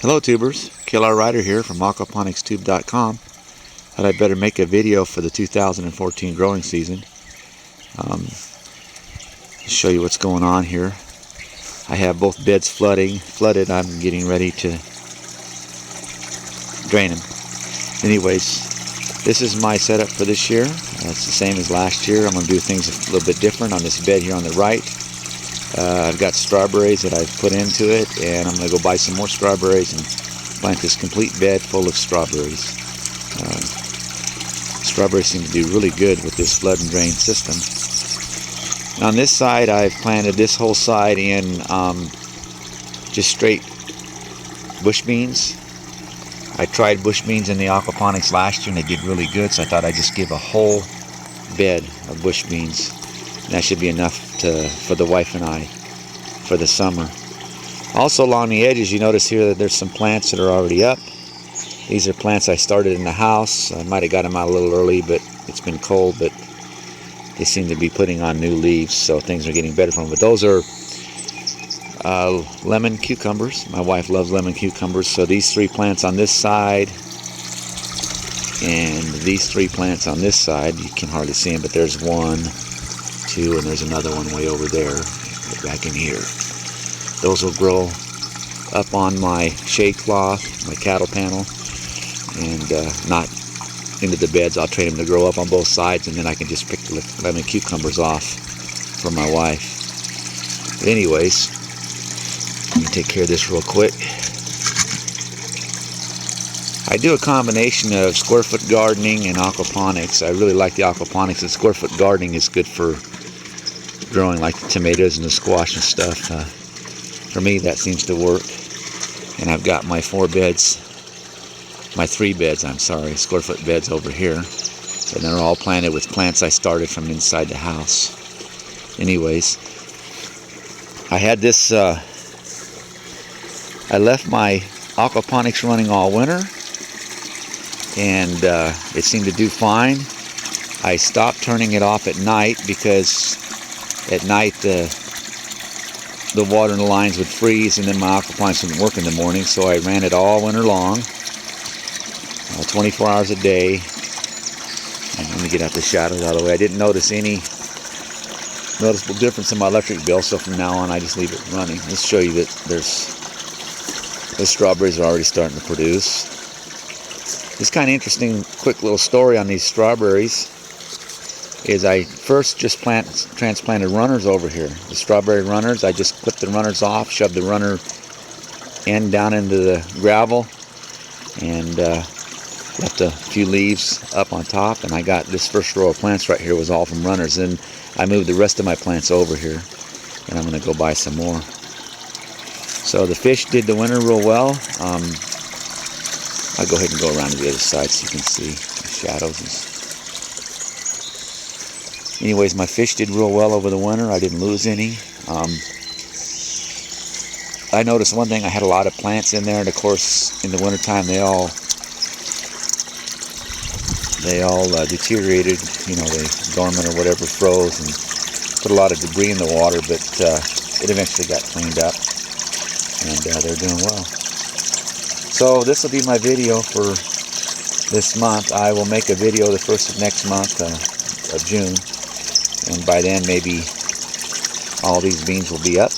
Hello tubers, Killer Rider here from aquaponicsTube.com. Thought I'd better make a video for the 2014 growing season. Show you what's going on here. I have both beds flooded. I'm getting ready to drain them. Anyways, this is my setup for this year. It's the same as last year. I'm going to do things a little bit different on this bed here on the right. I've got strawberries that I've put into it, and I'm going to go buy some more strawberries and plant this complete bed full of strawberries. Strawberries seem to do really good with this flood and drain system. And on this side, I've planted this whole side in just straight bush beans. I tried bush beans in the aquaponics last year and they did really good, so I thought I'd just give a whole bed of bush beans. And that should be enough for the wife and I for the summer. Also along the edges, you notice here that there's some plants that are already up. These are plants I started in the house. I might have got them out a little early, but it's been cold, but they seem to be putting on new leaves, so things are getting better for them. But those are lemon cucumbers. My wife loves lemon cucumbers, so these three plants on this side and these three plants on this side, you can hardly see them, but there's one, two, and there's another one way over there. Get back in here. Those will grow up on my shade cloth, my cattle panel, and not into the beds. I'll train them to grow up on both sides, and then I can just pick the lemon cucumbers off for my wife. But anyways, let me take care of this real quick. I do a combination of square foot gardening and aquaponics. I really like the aquaponics, and square foot gardening is good for growing like the tomatoes and the squash and stuff. For me, that seems to work. And I've got my three beds, square foot beds over here. And they're all planted with plants I started from inside the house. Anyways, I had this, I left my aquaponics running all winter, and it seemed to do fine. I stopped turning it off at night because at night the water in the lines would freeze, and then my aquaponics wouldn't work in the morning, so I ran it all winter long, 24 hours a day. And let me get out the shadows out of the way. I didn't notice any noticeable difference in my electric bill, so from now on I just leave it running. Let's show you that the strawberries are already starting to produce. This kind of interesting quick little story on these strawberries is I first just transplanted runners over here. The strawberry runners, I just clipped the runners off, shoved the runner end down into the gravel, and left a few leaves up on top, and I got this first row of plants right here was all from runners. Then I moved the rest of my plants over here, and I'm going to go buy some more. So the fish did the winter real well. I'll go ahead and go around to the other side so you can see the shadows. Anyways, my fish did real well over the winter. I didn't lose any. I noticed one thing, I had a lot of plants in there, and of course in the wintertime they all deteriorated, they dormant or whatever, froze, and put a lot of debris in the water, but it eventually got cleaned up, and they're doing well. So this will be my video for this month. I will make a video the first of next month, of June, and by then maybe all these beans will be up,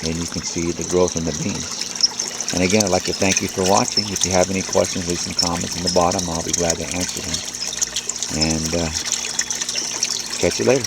and you can see the growth in the beans. And again, I'd like to thank you for watching. If you have any questions, leave some comments in the bottom. I'll be glad to answer them. And catch you later.